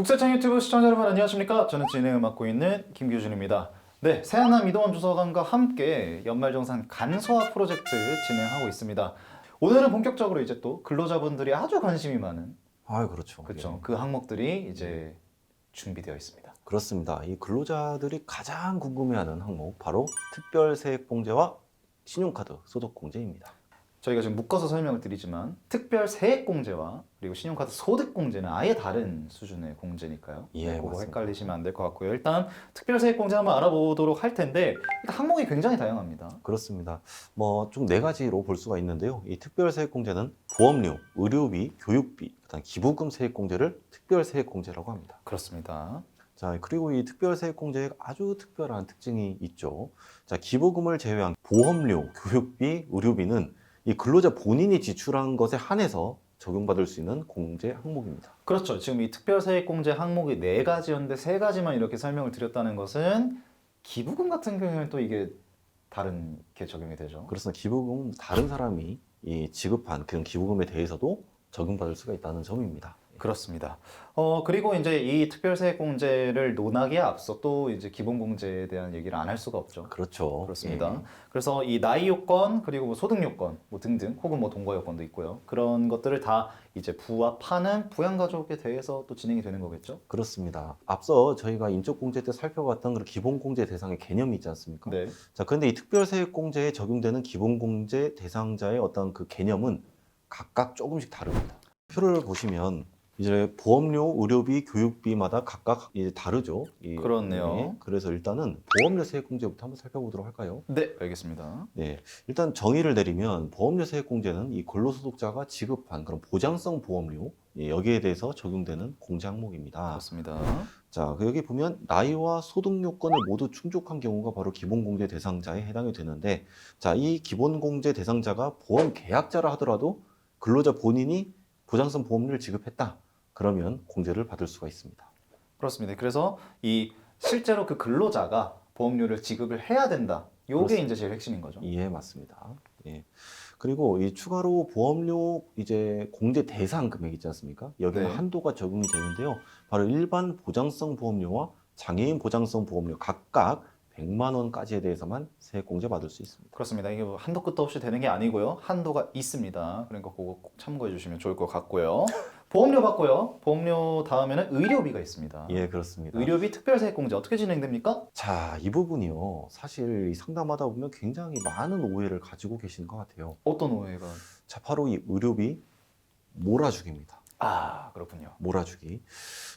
국세청 유튜브 시청자 여러분 안녕하십니까? 저는 진행을 맡고 있는 김규준입니다. 네, 새하남 이동원 주서관과 함께 연말정산 간소화 프로젝트 진행하고 있습니다. 오늘은 본격적으로 이제 또 근로자분들이 아주 관심이 많은 그렇죠. 그렇죠. 예. 그 항목들이 이제 준비되어 있습니다. 그렇습니다. 이 근로자들이 가장 궁금해하는 항목 바로 특별세액공제와 신용카드 소득공제입니다. 저희가 지금 묶어서 설명을 드리지만 특별 세액공제와 그리고 신용카드 소득공제는 아예 다른 수준의 공제니까요. 예, 그거 맞습니다. 헷갈리시면 안 될 것 같고요. 일단 특별 세액공제 한번 알아보도록 할 텐데 일단 항목이 굉장히 다양합니다. 그렇습니다. 뭐 좀 네 가지로 볼 수가 있는데요. 이 특별세액공제는 보험료, 의료비, 교육비, 그다음 기부금 세액공제를 특별세액공제라고 합니다. 그렇습니다. 자, 그리고 이 특별세액공제에 아주 특별한 특징이 있죠. 자, 기부금을 제외한 보험료, 교육비, 의료비는 이 근로자 본인이 지출한 것에 한해서 적용받을 수 있는 공제 항목입니다. 그렇죠. 지금 이 특별세액공제 항목이 네 가지였는데 세 가지만 이렇게 설명을 드렸다는 것은 기부금 같은 경우에는 또 이게 다른 게 적용이 되죠. 그래서 기부금 다른 사람이 이 지급한 그런 기부금에 대해서도 적용받을 수가 있다는 점입니다. 그렇습니다. 그리고 이제 이 특별세액공제를 논하기에 앞서 또 이제 기본공제에 대한 얘기를 안 할 수가 없죠. 그렇죠. 그렇습니다. 예. 그래서 이 나이 요건 그리고 뭐 소득 요건 뭐 등등 혹은 뭐 동거 요건도 있고요. 그런 것들을 다 이제 부합하는 부양가족에 대해서 또 진행이 되는 거겠죠. 그렇습니다. 앞서 저희가 인적공제 때 살펴봤던 그런 기본공제 대상의 개념이 있지 않습니까? 네. 자, 그런데 이 특별세액공제에 적용되는 기본공제 대상자의 어떤 그 개념은 각각 조금씩 다릅니다. 표를 보시면 이제 보험료, 의료비, 교육비마다 각각 이제 다르죠. 그렇네요. 그래서 일단은 보험료 세액공제부터 한번 살펴보도록 할까요? 네, 알겠습니다. 네, 일단 정의를 내리면 보험료 세액공제는 이 근로소득자가 지급한 그런 보장성 보험료 여기에 대해서 적용되는 공제 항목입니다. 그렇습니다. 자, 여기 보면 나이와 소득 요건을 모두 충족한 경우가 바로 기본공제 대상자에 해당이 되는데, 자, 이 기본공제 대상자가 보험 계약자라 하더라도 근로자 본인이 보장성 보험료를 지급했다. 그러면 공제를 받을 수가 있습니다. 그렇습니다. 그래서 이 실제로 그 근로자가 보험료를 지급을 해야 된다. 요게 그렇습니다. 이제 제일 핵심인 거죠. 예, 맞습니다. 예. 그리고 이 추가로 보험료 이제 공제 대상 금액 있지 않습니까? 여기는 네. 한도가 적용이 되는데요. 바로 일반 보장성 보험료와 장애인 보장성 보험료 각각 100만 원까지에 대해서만 세액 공제 받을 수 있습니다. 그렇습니다. 이게 뭐 한도 끝도 없이 되는 게 아니고요. 한도가 있습니다. 그러니까 그거 꼭 참고해 주시면 좋을 것 같고요. 보험료 받고요. 보험료 다음에는 의료비가 있습니다. 예, 그렇습니다. 의료비 특별세액공제 어떻게 진행됩니까? 자, 이 부분이요. 사실 이 상담하다 보면 굉장히 많은 오해를 가지고 계시는 것 같아요. 어떤 오해가? 자, 바로 이 의료비 몰아주기입니다. 아, 그렇군요. 몰아주기.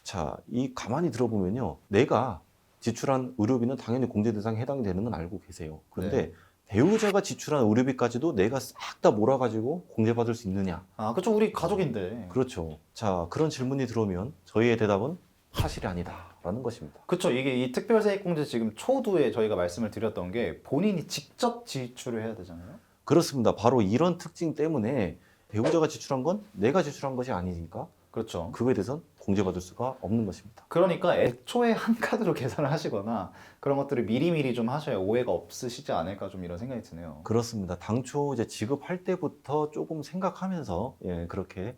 자, 이 가만히 들어보면요. 내가 지출한 의료비는 당연히 공제 대상에 해당이 되는 건 알고 계세요. 그런데 배우자가 지출한 의료비까지도 내가 싹 다 몰아가지고 공제받을 수 있느냐? 아, 그쵸. 우리 가족인데. 그렇죠. 자, 그런 질문이 들어오면 저희의 대답은 사실이 아니다라는 것입니다. 그쵸. 이게 이 특별세액공제 지금 초두에 저희가 말씀을 드렸던 게 본인이 직접 지출을 해야 되잖아요. 그렇습니다. 바로 이런 특징 때문에 배우자가 지출한 건 내가 지출한 것이 아니니까 그렇죠. 그거에 대해서는 공제받을 수가 없는 것입니다. 그러니까 애초에 한 카드로 계산을 하시거나 그런 것들을 미리미리 좀 하셔야 오해가 없으시지 않을까 좀 이런 생각이 드네요. 그렇습니다. 당초 이제 지급할 때부터 조금 생각하면서 그렇게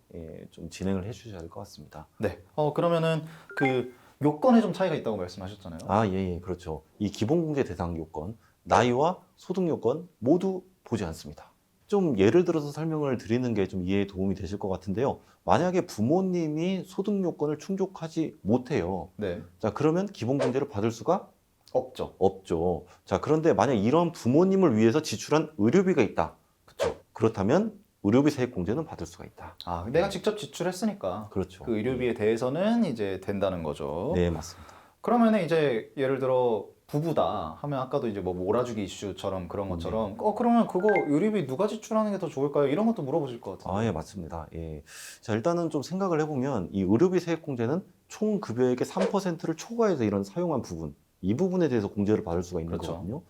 좀 진행을 해주셔야 될 것 같습니다. 네. 그러면은 그 요건에 좀 차이가 있다고 말씀하셨잖아요. 예, 그렇죠. 이 기본공제 대상 요건, 나이와 소득 요건 모두 보지 않습니다. 좀 예를 들어서 설명을 드리는 게 좀 이해에 도움이 되실 것 같은데요. 만약에 부모님이 소득 요건을 충족하지 못해요. 네. 자, 그러면 기본공제를 받을 수가 없죠. 없죠. 자, 그런데 만약 이런 부모님을 위해서 지출한 의료비가 있다. 그쵸. 그렇다면 의료비 세액 공제는 받을 수가 있다. 아, 내가 직접 지출했으니까 그렇죠. 그 의료비에 대해서는 이제 된다는 거죠. 네, 맞습니다. 그러면은 이제 예를 들어 부부다 하면 아까도 이제 뭐 몰아주기 이슈처럼 그런 것처럼 그러면 그거 의료비 누가 지출하는 게 더 좋을까요? 이런 것도 물어보실 것 같은데. 예, 맞습니다. 예. 자, 일단은 좀 생각을 해보면 이 의료비 세액 공제는 총 급여액의 3%를 초과해서 이런 사용한 부분, 이 부분에 대해서 공제를 받을 수가 있는 그렇죠. 거거든요.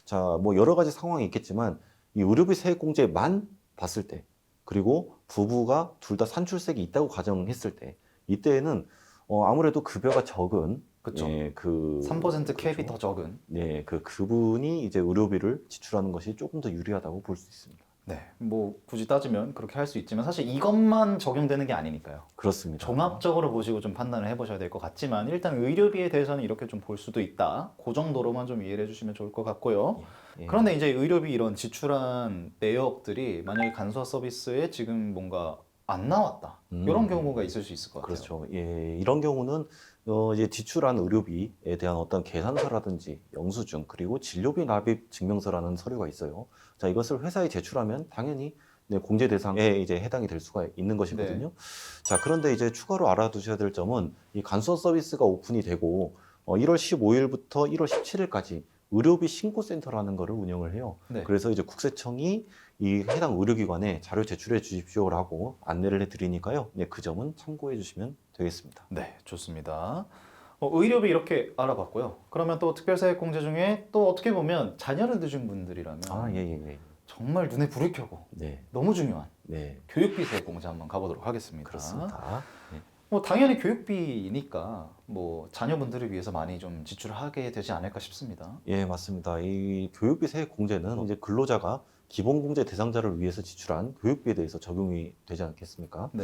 자, 뭐 여러 가지 상황이 있겠지만 이 의료비 세액 공제만 봤을 때, 그리고 부부가 둘 다 산출색이 있다고 가정했을 때, 이때에는 아무래도 급여가 적은 그쵸. 그 3% 캡이 그렇죠. 더 적은. 그분이 이제 의료비를 지출하는 것이 조금 더 유리하다고 볼 수 있습니다. 네, 뭐 굳이 따지면 그렇게 할 수 있지만 사실 이것만 적용되는 게 아니니까요. 그렇습니다. 종합적으로 보시고 좀 판단을 해보셔야 될 것 같지만 일단 의료비에 대해서는 이렇게 좀 볼 수도 있다. 그 정도로만 좀 이해를 해주시면 좋을 것 같고요. 예. 그런데 이제 의료비 이런 지출한 내역들이 만약에 간소화 서비스에 지금 뭔가 안 나왔다. 이런 경우가 있을 수 있을 것 같아요. 그렇죠. 예, 이런 경우는 이제 지출한 의료비에 대한 어떤 계산서라든지 영수증 그리고 진료비 납입 증명서라는 서류가 있어요. 자, 이것을 회사에 제출하면 당연히 네, 공제 대상에 이제 해당이 될 수가 있는 것이거든요. 자, 그런데 이제 추가로 알아두셔야 될 점은 이 간소화 서비스가 오픈이 되고 1월 15일부터 1월 17일까지 의료비 신고센터라는 거를 운영을 해요. 네. 그래서 이제 국세청이 이 해당 의료기관에 자료 제출해 주십시오라고 안내를 해드리니까요. 네, 그 점은 참고해 주시면 되겠습니다. 네, 좋습니다. 의료비 이렇게 알아봤고요. 그러면 또 특별사회공제 중에 또 어떻게 보면 자녀를 두신 분들이라면 예. 정말 눈에 불을 켜고 네, 너무 중요한 네, 교육비 세공제 한번 가보도록 하겠습니다. 그렇습니다. 네. 뭐 당연히 교육비니까 뭐 자녀분들을 위해서 많이 좀 지출을 하게 되지 않을까 싶습니다. 예, 맞습니다. 이 교육비 세액 공제는 이제 근로자가 기본공제 대상자를 위해서 지출한 교육비에 대해서 적용이 되지 않겠습니까? 네.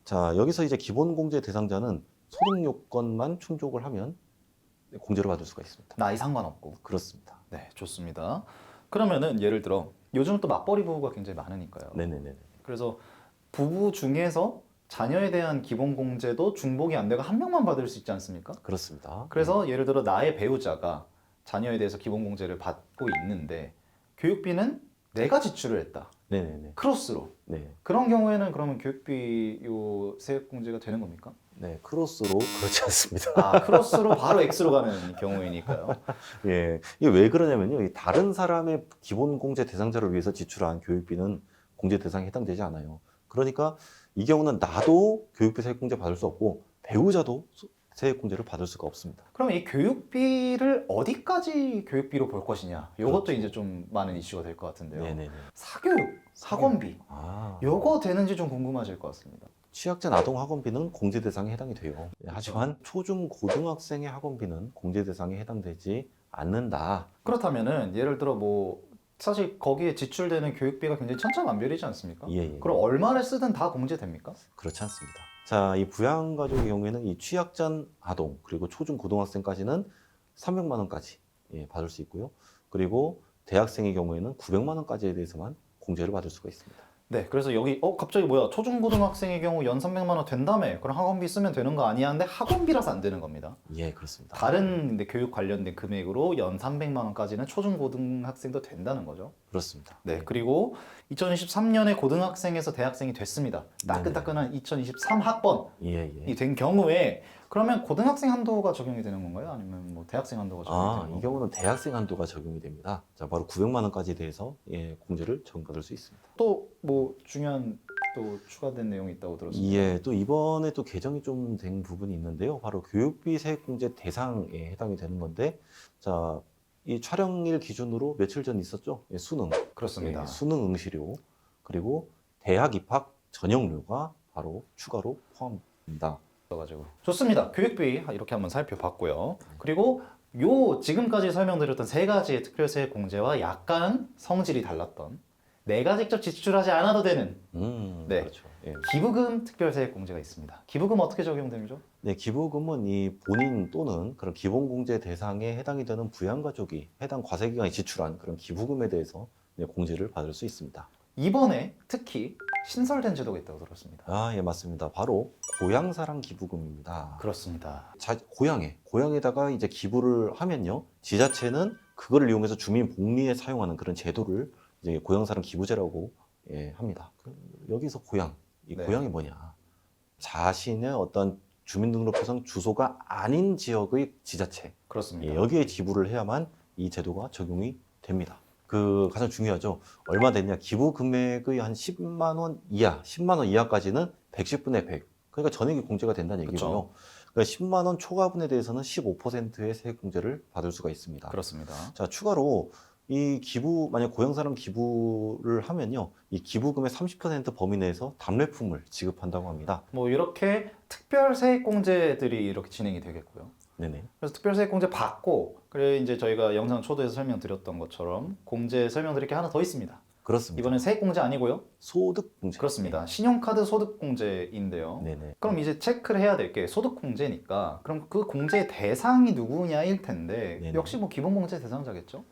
자, 여기서 이제 기본공제 대상자는 소득 요건만 충족을 하면 공제를 받을 수가 있습니다. 나이 상관없고. 그렇습니다. 네, 좋습니다. 그러면은 예를 들어 요즘 또 맞벌이 부부가 굉장히 많으니까요. 네네네. 그래서 부부 중에서 자녀에 대한 기본공제도 중복이 안 되고 한 명만 받을 수 있지 않습니까? 그렇습니다. 그래서 예를 들어 나의 배우자가 자녀에 대해서 기본공제를 받고 있는데 교육비는 내가 지출을 했다. 네네네. 크로스로. 네. 그런 경우에는 그러면 교육비 요 세액공제가 되는 겁니까? 네, 크로스로 그렇지 않습니다. 아, 크로스로 바로 X로 가는 경우이니까요. 예, 이게 왜 그러냐면요. 이 다른 사람의 기본 공제 대상자를 위해서 지출한 교육비는 공제 대상에 해당되지 않아요. 그러니까 이 경우는 나도 교육비 세액 공제 받을 수 없고 배우자도 세액 공제를 받을 수가 없습니다. 그럼 이 교육비를 어디까지 교육비로 볼 것이냐? 이것도 그렇죠. 이제 좀 많은 이슈가 될 것 같은데요. 네네네. 사교육, 학원비. 아, 요거 되는지 좀 궁금하실 것 같습니다. 취약자 아동 학원비는 공제 대상에 해당이 돼요. 하지만 초중 고등학생의 학원비는 공제 대상에 해당되지 않는다. 그렇다면은 예를 들어 뭐 사실 거기에 지출되는 교육비가 굉장히 천차만별이지 않습니까? 예. 그럼 얼마를 쓰든 다 공제됩니까? 그렇지 않습니다. 자, 이 부양가족의 경우에는 이 취약자 아동 그리고 초중 고등학생까지는 300만 원까지 받을 수 있고요. 그리고 대학생의 경우에는 900만 원까지에 대해서만 공제를 받을 수가 있습니다. 네, 그래서 여기 갑자기 뭐야 초중고등학생의 경우 연 300만 원 된다며 그럼 학원비 쓰면 되는 거 아니야? 근데 학원비라서 안 되는 겁니다. 예, 그렇습니다. 다른 근데 교육 관련된 금액으로 연 300만 원까지는 초중고등학생도 된다는 거죠. 그렇습니다. 네, 그리고 2023년에 고등학생에서 대학생이 됐습니다. 따끈따끈한 2023 학번이 예. 된 경우에 그러면 고등학생 한도가 적용이 되는 건가요? 아니면 뭐 대학생 한도가 적용이 되는 이 건가요? 경우는 대학생 한도가 적용이 됩니다. 자, 바로 900만 원까지 대해서 공제를 적용받을 수 있습니다. 또 뭐 중요한 또 추가된 내용이 있다고 들었습니다. 예, 또 이번에 또 개정이 좀 된 부분이 있는데요. 바로 교육비 세액 공제 대상에 해당이 되는 건데, 자, 이 촬영일 기준으로 며칠 전 있었죠? 수능. 그렇습니다. 수능 응시료 그리고 대학 입학 전형료가 바로 추가로 포함됩니다. 가지고 좋습니다. 교육비 이렇게 한번 살펴봤고요. 그리고 요 지금까지 설명드렸던 세 가지의 특별세 공제와 약간 성질이 달랐던 내가 직접 지출하지 않아도 되는 네. 그렇죠. 예. 기부금 특별세 공제가 있습니다. 기부금 어떻게 적용되죠? 네, 기부금은 이 본인 또는 그런 기본공제 대상에 해당이 되는 부양가족이 해당 과세기간에 지출한 그런 기부금에 대해서 공제를 받을 수 있습니다. 이번에 특히 신설된 제도가 있다고 들었습니다. 예, 맞습니다. 바로 고향사랑 기부금입니다. 그렇습니다. 고향에다가 이제 기부를 하면요, 지자체는 그거를 이용해서 주민 복리에 사용하는 그런 제도를 이제 고향사랑 기부제라고 합니다. 여기서 이 네. 고향이 뭐냐? 자신의 어떤 주민등록표상 주소가 아닌 지역의 지자체, 그렇습니다. 여기에 기부를 해야만 이 제도가 적용이 됩니다. 그 가장 중요하죠. 얼마 됐냐? 기부 금액의 한 10만 원 이하, 10만 원 이하까지는 110분의 100. 그러니까 전액이 공제가 된다는 얘기고요. 그러니까 10만 원 초과분에 대해서는 15%의 세액 공제를 받을 수가 있습니다. 그렇습니다. 자, 추가로 이 만약 고향사랑 기부를 하면요, 이 기부금의 30% 범위 내에서 답례품을 지급한다고 합니다. 뭐 이렇게 특별세액공제들이 이렇게 진행이 되겠고요. 네네. 그래서 특별세액공제 받고 그래 이제 저희가 영상 초도에서 설명드렸던 것처럼 공제 설명드릴 게 하나 더 있습니다. 그렇습니다. 이번엔 세액공제 아니고요. 소득공제. 그렇습니다. 신용카드 소득공제인데요. 네네. 그럼 이제 체크를 해야 될 게 소득공제니까 그럼 그 공제 대상이 누구냐일 텐데 네네. 역시 뭐 기본공제 대상자겠죠?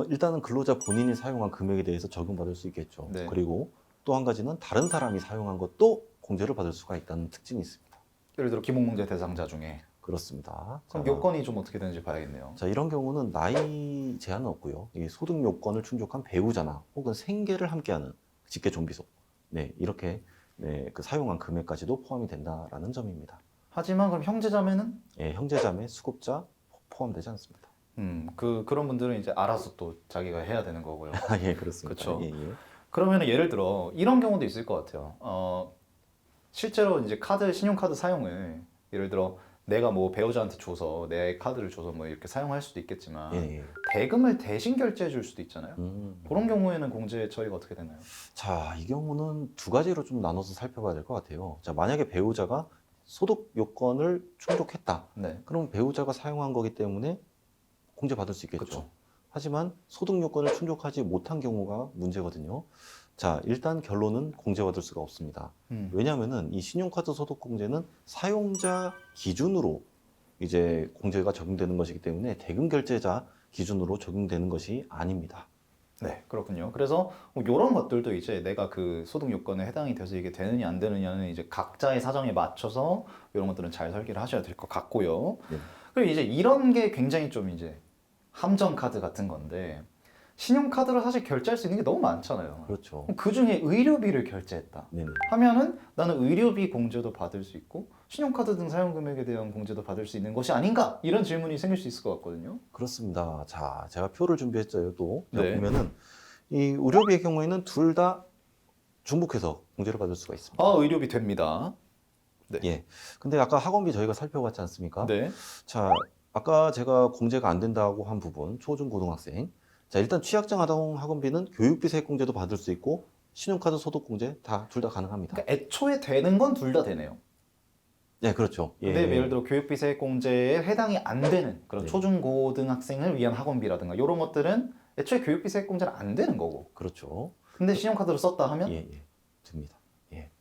일단은 근로자 본인이 사용한 금액에 대해서 적용받을 수 있겠죠. 네. 그리고 또 한 가지는 다른 사람이 사용한 것도 공제를 받을 수가 있다는 특징이 있습니다. 예를 들어 기본공제 대상자 중에 그렇습니다. 그럼 자, 요건이 좀 어떻게 되는지 봐야겠네요. 자, 이런 경우는 나이 제한은 없고요. 이 소득 요건을 충족한 배우자나 혹은 생계를 함께하는 직계 좀비속, 네, 이렇게 네, 그 사용한 금액까지도 포함이 된다라는 점입니다. 하지만 그럼 형제자매는 예, 형제자매, 수급자 포함되지 않습니다. 그런 분들은 이제 알아서 또 자기가 해야 되는 거고요. 아, 예, 그렇습니다. 그쵸. 예, 예. 그러면 예를 들어 이런 경우도 있을 것 같아요. 실제로 이제 신용카드 사용을 예를 들어 내가 뭐 배우자한테 줘서 내 카드를 줘서 뭐 이렇게 사용할 수도 있겠지만 예, 예. 대금을 대신 결제해 줄 수도 있잖아요. 음. 그런 경우에는 공제 처리가 어떻게 되나요? 자, 이 경우는 두 가지로 좀 나눠서 살펴봐야 될 것 같아요. 자, 만약에 배우자가 소득 요건을 충족했다. 네. 그럼 배우자가 사용한 거기 때문에 공제받을 수 있겠죠. 그쵸. 하지만 소득 요건을 충족하지 못한 경우가 문제거든요. 자, 일단 결론은 공제받을 수가 없습니다. 왜냐하면은 이 신용카드 소득 공제는 사용자 기준으로 이제 공제가 적용되는 것이기 때문에 대금 결제자 기준으로 적용되는 것이 아닙니다. 네, 그렇군요. 그래서 뭐 이런 것들도 이제 내가 그 소득 요건에 해당이 돼서 이게 되느냐 안 되느냐는 이제 각자의 사정에 맞춰서 이런 것들은 잘 설계를 하셔야 될 것 같고요. 네. 그리고 이제 이런 게 굉장히 좀 이제 함정 카드 같은 건데 신용카드로 사실 결제할 수 있는 게 너무 많잖아요. 그렇죠. 그 중에 의료비를 결제했다 네네. 하면은 나는 의료비 공제도 받을 수 있고 신용카드 등 사용 금액에 대한 공제도 받을 수 있는 것이 아닌가? 이런 질문이 생길 수 있을 것 같거든요. 그렇습니다. 자, 제가 표를 준비했어요. 또 네. 보면은 이 의료비의 경우에는 둘 다 중복해서 공제를 받을 수가 있습니다. 의료비 됩니다. 네. 예. 근데 아까 학원비 저희가 살펴봤지 않습니까? 네. 자, 아까 제가 공제가 안 된다고 한 부분, 초중 고등학생. 자, 일단 취약증 아동 학원비는 교육비 세액 공제도 받을 수 있고 신용카드 소득 공제 둘 다 가능합니다. 그러니까 애초에 되는 건 둘 다 되네요. 네, 그렇죠. 예. 근데 예를 들어 교육비 세액 공제에 해당이 안 되는 그런 네. 초중고등학생을 위한 학원비라든가 이런 것들은 애초에 교육비 세액 공제는 안 되는 거고. 그렇죠. 근데 신용카드로 썼다 하면 예, 예. 됩니다. 예.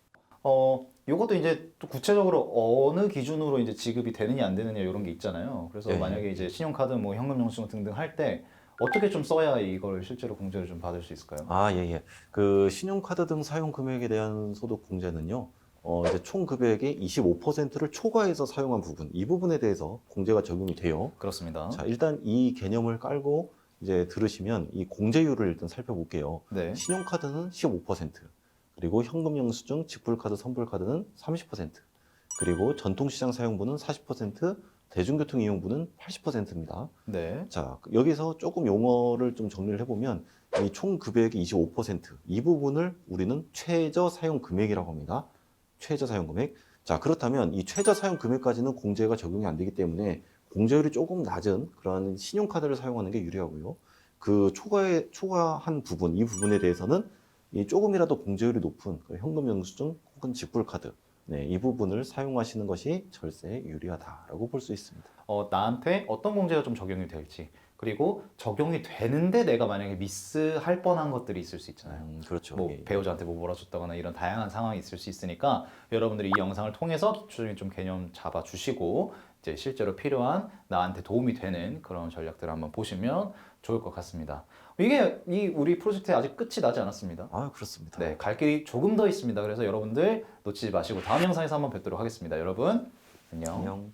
요것도 이제 또 구체적으로 어느 기준으로 이제 지급이 되느냐 안 되느냐 이런 게 있잖아요. 그래서 예, 만약에 이제 신용카드 뭐 현금 영수증 등등 할 때 어떻게 좀 써야 이걸 실제로 공제를 좀 받을 수 있을까요? 아, 예, 예. 그 신용카드 등 사용 금액에 대한 소득 공제는요. 이제 총 금액의 25%를 초과해서 사용한 부분, 이 부분에 대해서 공제가 적용이 돼요. 그렇습니다. 자, 일단 이 개념을 깔고 이제 들으시면 이 공제율을 일단 살펴볼게요. 네. 신용카드는 15%, 그리고 현금 영수증, 직불카드, 선불카드는 30%, 그리고 전통시장 사용부는 40%, 대중교통 이용부는 80%입니다. 네. 자, 여기서 조금 용어를 좀 정리를 해보면 이 총 금액의 25%, 이 부분을 우리는 최저 사용 금액이라고 합니다. 최저 사용 금액. 자, 그렇다면 이 최저 사용 금액까지는 공제가 적용이 안 되기 때문에 공제율이 조금 낮은 그런 신용카드를 사용하는 게 유리하고요. 그 초과한 부분, 이 부분에 대해서는 이 조금이라도 공제율이 높은 그 현금 영수증 혹은 직불카드, 네, 이 부분을 사용하시는 것이 절세에 유리하다라고 볼 수 있습니다. 나한테 어떤 공제가 좀 적용이 될지 그리고 적용이 되는데 내가 만약에 미스할 뻔한 것들이 있을 수 있잖아요. 그렇죠. 뭐 예, 예. 배우자한테 뭐 몰아줬다거나 이런 다양한 상황이 있을 수 있으니까 여러분들이 이 영상을 통해서 기초적인 좀 개념 잡아주시고 이제 실제로 필요한 나한테 도움이 되는 그런 전략들을 한번 보시면 좋을 것 같습니다. 이게 우리 프로젝트에 아직 끝이 나지 않았습니다. 아, 그렇습니다. 네, 갈 길이 조금 더 있습니다. 그래서 여러분들 놓치지 마시고 다음 영상에서 한번 뵙도록 하겠습니다. 여러분 안녕. 안녕.